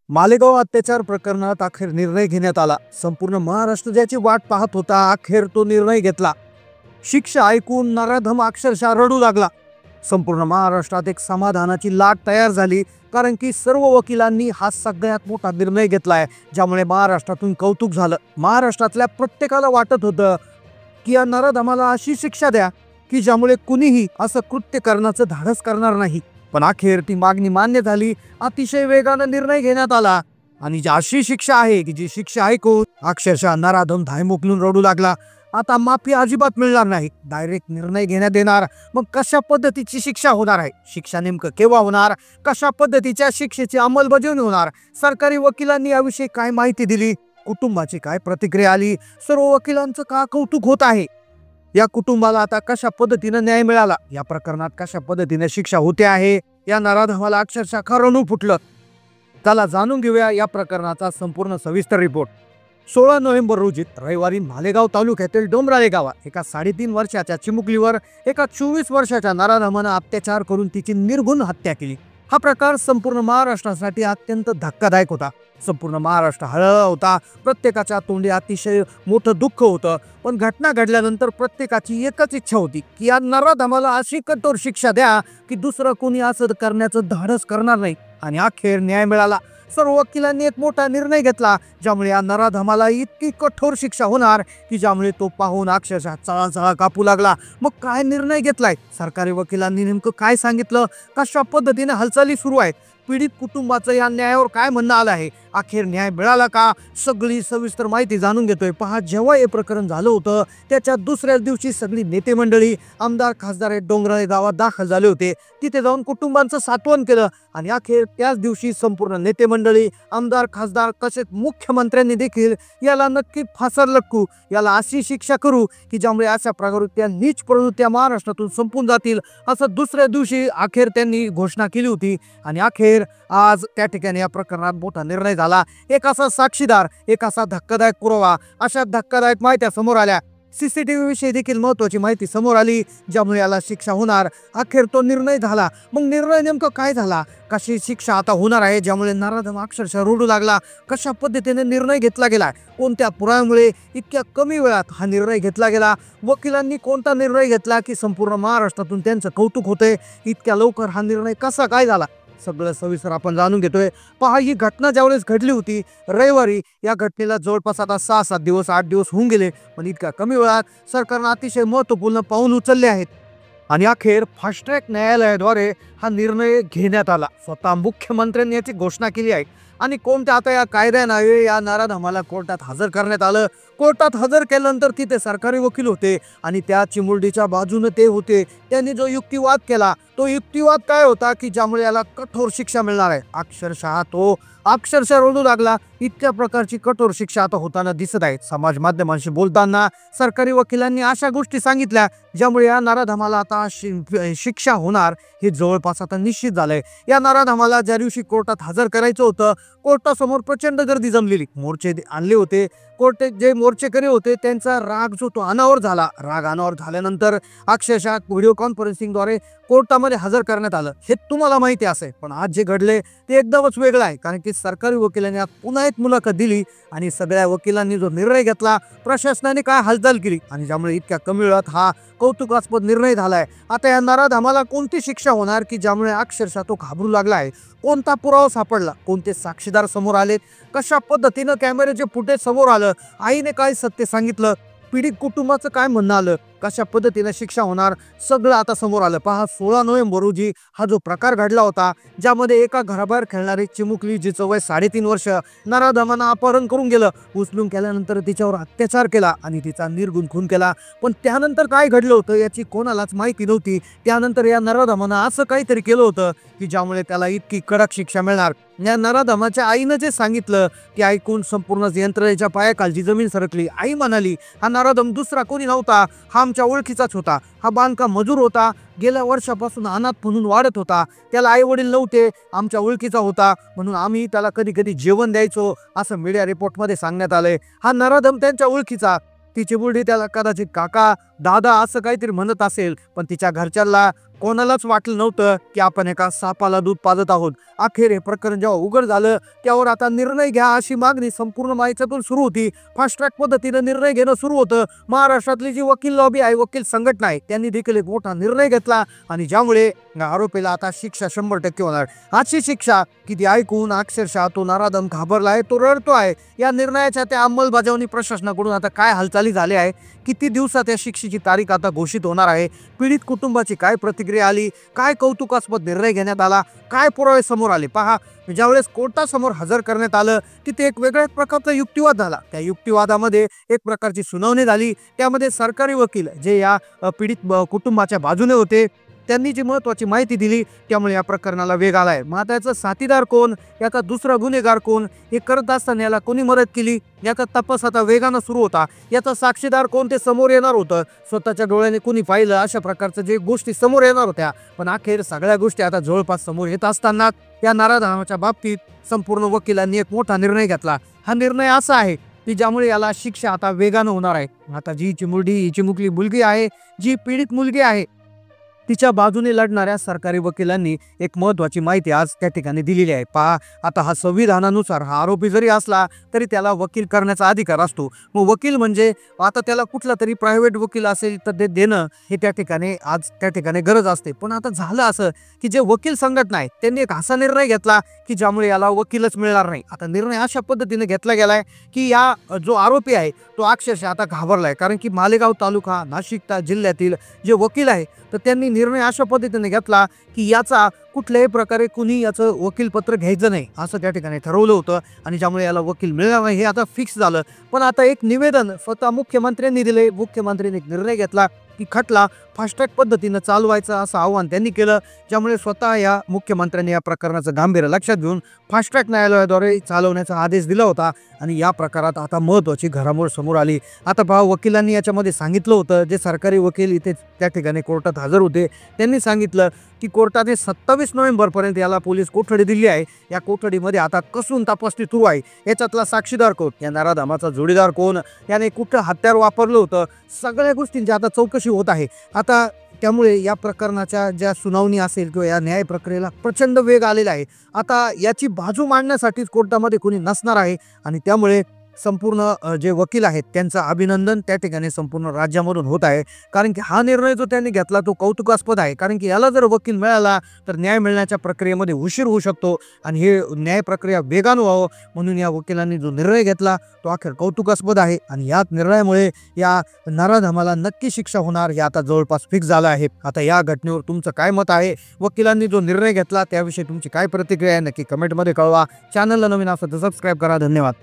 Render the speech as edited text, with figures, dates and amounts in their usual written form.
मालेगाव अत्याचार प्रकरणात अखेर निर्णय घेण्यात आला। संपूर्ण महाराष्ट्र ज्याची वाट पाहत होता, अखेर तो निर्णय घेतला। शिक्षा ऐकून नराधम अक्षरशः रडू लागला। संपूर्ण महाराष्ट्रात एक समाधानाची लाट तयार झाली, कारण की सर्व वकिलांनी हा सगळ्यात मोठा निर्णय घेतलाय, ज्यामुळे महाराष्ट्रातून कौतुक झालं। महाराष्ट्रातल्या प्रत्येकाला वाटत होतं की या नराधमाला अशी शिक्षा द्या की ज्यामुळे कुणीही असं कृत्य करण्याचं धाडस करणार नाही। पण अखेर ती मागणी मान्य झाली। अतिशय वेगानं निर्णय घेण्यात आला आणि जी अशी शिक्षा आहे की जी शिक्षा ऐकून अक्षरशः नराधम धायमुकलून रडू लागला। आता माफी अजिबात मिळणार नाही, डायरेक्ट निर्णय घेण्यात येणार। मग कशा पद्धतीची शिक्षा होणार आहे, शिक्षा नेमकं केव्हा होणार, कशा पद्धतीच्या शिक्षेची अंमलबजावणी होणार, सरकारी वकिलांनी याविषयी काय माहिती दिली, कुटुंबाची काय प्रतिक्रिया आली, सर्व वकिलांचं का कौतुक होत आहे, या कुटुंबाला आता कशा पद्धतीने न्याय मिळाला, या प्रकरणात कशा पद्धतीने शिक्षा होते आहे, या नराधमाला अक्षरशः खरं फुटलं। चला जाणून घेऊया या प्रकरणाचा संपूर्ण सविस्तर रिपोर्ट। 16 नोव्हेंबर रोजी रविवारी मालेगाव तालुक्यातील डोंबराळे गावात एका 3.5 वर्षाच्या चिमुकलीवर एका 24 वर्षाच्या नराधमानं अत्याचार करून तिची निर्घृण हत्या केली। हा प्रकार संपूर्ण महाराष्ट्रासाठी अत्यंत धक्कादायक होता। संपूर्ण महाराष्ट्र हळहळ होता, प्रत्येकाच्या तोंडी अतिशय मोठं दुःख होतं। पण घटना घडल्यानंतर प्रत्येकाची एकच इच्छा होती की या नराधमाला अशी कठोर शिक्षा द्या की दुसरं कोणी असं करण्याचं धाडस करणार नाही। आणि अखेर न्याय मिळाला। सर्व वकिलांनी एक मोठा निर्णय घेतला, ज्यामुळे या नराधमाला इतकी कठोर शिक्षा होणार की ज्यामुळे तो पाहून अक्षरशः चळाचळा कापू लागला। मग काय निर्णय घेतलाय, सरकारी वकिलांनी नेमकं काय सांगितलं, कशा पद्धतीने हालचाली सुरू आहेत, पीडित कुटुंबाचं या न्यायावर काय म्हणणं आलं आहे, अखेर न्याय मिळाला का, सगळी सविस्तर माहिती जाणून घेतोय। पहा, जेव्हा हे प्रकरण झालं होतं त्याच्या दुसऱ्या दिवशी सगळी नेते मंडळी, आमदार खासदार हे डोंगराळे गावात दाखल झाले होते। तिथे जाऊन कुटुंबांचं सांत्वन केलं आणि अखेर त्याच दिवशी संपूर्ण नेते मंडळी, आमदार खासदार तसेच मुख्यमंत्र्यांनी देखील याला नक्की फासार लटकू, याला अशी शिक्षा करू की ज्यामुळे अशा प्रवृत्त्या, नीच प्रवृत्त्या महाराष्ट्रातून संपून जातील, असं दुसऱ्या दिवशी अखेर त्यांनी घोषणा केली होती। आणि अखेर आज त्या ठिकाणी या प्रकरणात मोठा निर्णय झाला। एक असा साक्षीदार, एक असा धक्कादायक पुरावा, अशा धक्कादायक माहित्या समोर आल्या। सीसीटीव्ही विषयी देखील महत्वाची माहिती समोर आली, ज्यामुळे याला शिक्षा होणार। अखेर तो निर्णय झाला। मग निर्णय नेमका काय झाला, कशी शिक्षा आता होणार आहे, ज्यामुळे नराधम अक्षरशः रडू लागला, कशा पद्धतीने निर्णय घेतला गेला, कोणत्या पुराव्यामुळे इतक्या कमी वेळात हा निर्णय घेतला गेला, वकिलांनी कोणता निर्णय घेतला की संपूर्ण महाराष्ट्रातून त्यांचं कौतुक होतंय, इतक्या लवकर हा निर्णय कसा काय झाला, सगळं सविस्तर आपण जाणून घेतोय। पहा, ही घटना ज्यावेळेस घडली होती रविवारी, या घटनेला जवळपास आता 6-7 दिवस 8 दिवस होऊन गेले, पण इतक्या कमी वेळात सरकारनं अतिशय महत्त्वपूर्ण पाऊल उचलले आहेत आणि अखेर फास्ट ट्रॅक न्यायालयाद्वारे हा निर्णय घेण्यात आला। स्वतः मुख्यमंत्र्यांनी याची घोषणा केली आहे आणि कोणत्या आता या कायद्याने या नराधमाला कोर्टात हजर करण्यात आलं। कोर्टात हजर केल्यानंतर तिथे सरकारी वकील होते आणि त्या चिमुरडीच्या बाजूने ते होते। त्यांनी जो युक्तिवाद केला, तो युक्तिवाद काय होता की ज्यामुळे याला कठोर शिक्षा मिळणार आहे। अक्षरशः तो रडू लागला। इतक्या प्रकारची कठोर शिक्षा आता होताना दिसत आहे। समाज माध्यमांशी बोलताना सरकारी वकिलांनी अशा गोष्टी सांगितल्या ज्यामुळे या नराधमाला आता शिक्षा होणार हे जवळपास आता निश्चित झालंय। या नराधमाला ज्या दिवशी कोर्टात हजर करायचं होतं, कोर्टासमोर प्रचंड गर्दी जमलेली, मोर्चे आणले होते। कोर्टात जे मोर्चेकरी होते त्यांचा राग जो तो अनावर झाला। राग अनावर झाल्यानंतर अक्षरशः व्हिडिओ कॉन्फरन्सिंगद्वारे कोर्टामध्ये हजर करण्यात आलं। हे तुम्हाला माहिती असेल, पण आज जे घडले ते एकदमच वेगळं आहे, कारण की सरकारी वकिलांनी आज पुन्हा एक मुलाखत दिली आणि सगळ्या वकिलांनी जो निर्णय घेतला, प्रशासनाने काय हालचाल केली आणि ज्यामुळे इतक्या कमी वेळात हा कौतुकास्पद निर्णय झालाय। आता या नराधमाला कोणती शिक्षा होणार की ज्यामुळे अक्षरशः तो घाबरू लागला आहे, कोणता पुरावा सापडला, कोणते साक्षीदार समोर आलेत, कशा पद्धतीनं कॅमेऱ्याचे फुटेज समोर आलं, आईने काय सत्य सांगितलं, पीडित कुटुंबाचं काय म्हणणं आलं, कशा पद्धतीने शिक्षा होणार, सगळं आता समोर आलं। पहा, 16 नोव्हेंबर रोजी हा जो प्रकार घडला होता, ज्यामध्ये एका घराबाहेर खेळणारी चिमुकली, जिचं वय 3.5 वर्ष, नराधमानं अपहरण करून गेलं, उचलून केल्यानंतर तिच्यावर अत्याचार केला आणि तिचा निर्घृण खून केला। पण त्यानंतर काय घडलं होतं याची कोणालाच माहिती नव्हती। त्यानंतर या नराधमानं असं काहीतरी केलं होतं की ज्यामुळे त्याला इतकी कडक शिक्षा मिळणार। या नराधमाच्या आईनं जे सांगितलं ते ऐकून संपूर्ण यंत्रणेच्या पायाखालची जमीन सरकली। आई म्हणाली, हा नराधम दुसरा कोणी नव्हता, हा आमच्या ओळखीचाच होता, हा बांधकाम मजूर होता, गेल्या वर्षापासून अनाथ म्हणून वाढत होता, त्याला आई वडील नव्हते, आमच्या ओळखीचा होता, म्हणून आम्ही त्याला कधी कधी जेवण द्यायचो, असं मीडिया रिपोर्टमध्ये सांगण्यात आलंय। हा नराधम त्यांच्या ओळखीचा, तिची मुलगी त्याला कदाचित काका, दादा असं काहीतरी म्हणत असेल, पण तिच्या घरच्यांना कोणालाच वाटलं नव्हतं की आपण एका सापाला दूध पाजत आहोत. अखेर हे प्रकरण जेव्हा उघड झालं त्यावर आता निर्णय घ्या अशी मागणी संपूर्ण माहितीतून सुरू होती. फास्ट ट्रॅक पद्धतीने निर्णय घेणं सुरू होतं. महाराष्ट्रातली जी वकील लॉबी आहे, वकील संघटना आहे, त्यांनी देखील एक मोठा निर्णय घेतला आणि ज्यामुळे आरोपीला आता शिक्षा 100% होणार. अशी शिक्षा की ती ऐकून अक्षरशः तो नराधम घाबरलाय, तो रडतो आहे. या निर्णयाच्या त्या अंमलबजावणी प्रशासनाकडून आता काय हालचाली झाल्या आहे, किती दिवसात या शिक्षेची तारीख आता घोषित होणार आहे, पीडित कुटुंबाची काय प्रतिक्रिया आली, काय कौतुकास्पद निर्णय घेण्यात आला, काय पुरावे समोर आले. पहा, ज्यावेळेस कोर्टासमोर हजर करण्यात आलं तिथे एक वेगळ्याच प्रकारचा युक्तिवाद झाला. त्या युक्तिवादामध्ये एक प्रकारची सुनावणी झाली. त्यामध्ये सरकारी वकील जे या पीडित कुटुंबाच्या बाजूने होते त्यांनी जी महत्त्वाची माहिती दिली, त्यामुळे या प्रकरणाला वेग आलाय. मग आता याचा साथीदार कोण, याचा दुसरा गुन्हेगार कोण, हे करत असताना याला कोणी मदत केली, याचा तपास आता वेगानं सुरू होता. याचा साक्षीदार कोण ते समोर येणार होतं, स्वतःच्या डोळ्याने कोणी पाहिलं, अशा प्रकारच्या जे गोष्टी समोर येणार होत्या. पण अखेर सगळ्या गोष्टी आता जवळपास समोर येत असताना या नराधमाच्या बाबतीत संपूर्ण वकिलांनी एक मोठा निर्णय घेतला. हा निर्णय असा आहे की ज्यामुळे याला शिक्षा आता वेगानं होणार आहे. आता जी चिमुकली मुलगी आहे, जी पीडित मुलगी आहे, तिच्या बाजूने लढणाऱ्या सरकारी वकिलांनी एक महत्त्वाची माहिती आज त्या ठिकाणी दिलेली आहे. पहा, आता हा संविधानानुसार हा आरोपी जरी असला तरी त्याला वकील करण्याचा अधिकार असतो. मग वकील म्हणजे आता त्याला कुठला तरी प्रायव्हेट वकील असेल तर ते देणं हे त्या ठिकाणी गरज असते. पण आता झालं असं की जे वकील संघटना आहे त्यांनी एक असा निर्णय घेतला की ज्यामुळे याला वकीलच मिळणार नाही. आता निर्णय अशा पद्धतीने घेतला गेलाय की या जो आरोपी आहे तो अक्षरशः आता घाबरलाय. कारण की मालेगाव तालुका नाशिक जिल्ह्यातील जे वकील आहे तर त्यांनी निर्णय अशा पद्धतीने घेतला की याचा कुठल्याही प्रकारे कुणी याचं वकीलपत्र घ्यायचं नाही असं त्या ठिकाणी ठरवलं होतं आणि ज्यामुळे याला वकील मिळणार नाही हे आता फिक्स झालं. पण आता एक निवेदन स्वतः मुख्यमंत्र्यांनी दिले. मुख्यमंत्र्यांनी एक निर्णय घेतला की खटला फास्ट ट्रॅक पद्धतीनं चालवायचं असं आव्हान त्यांनी केलं. ज्यामुळे स्वतः या मुख्यमंत्र्यांनी या प्रकरणाचं गांभीर्य लक्षात घेऊन फास्ट ट्रॅक न्यायालयाद्वारे चालवण्याचा आदेश दिला होता आणि या प्रकारात आता महत्त्वाची घडामोड समोर आली. आता पहा, वकिलांनी याच्यामध्ये सांगितलं होतं, जे सरकारी वकील इथे त्या ठिकाणी कोर्टात हजर होते त्यांनी सांगितलं की कोर्टाने 27 नोव्हेंबरपर्यंत याला पोलीस कोठडी दिली आहे. या कोठडीमध्ये आता कसून तपासणी सुरू आहे. याच्यातला साक्षीदार कोण, या नराधमाचा जोडीदार कोण, याने कुठं हत्यार वापरलं होतं, सगळ्या गोष्टींची आता चौकशी होत आहे. आता त्यामुळे या प्रकरणाच्या ज्या सुनावणी असेल किंवा या न्याय प्रक्रियेला प्रचंड वेग आलेला आहे. आता याची बाजू मांडण्यासाठीच कोर्टामध्ये कोणी नसणार आहे आणि त्यामुळे संपूर्ण जे वकील आहेत त्यांचं अभिनंदन त्या ठिकाणी संपूर्ण राज्यामधून होत आहे. कारण की हा निर्णय जो त्यांनी घेतला तो कौतुकास्पद आहे. कारण की याला जर वकील मिळाला तर न्याय मिळण्याच्या प्रक्रियेमध्ये उशीर होऊ शकतो आणि हे न्याय प्रक्रिया वेगानं व्हावं म्हणून या वकिलांनी जो निर्णय घेतला तो अखेर कौतुकास्पद आहे आणि याच निर्णयामुळे या नराधमाला नक्की शिक्षा होणार हे आता जवळपास फिक्स झालं आहे. आता या घटनेवर तुमचं काय मत आहे, वकिलांनी जो निर्णय घेतला त्याविषयी तुमची काय प्रतिक्रिया आहे नक्की कमेंटमध्ये कळवा. चॅनलला नवीन असेल तर सबस्क्राईब करा. धन्यवाद.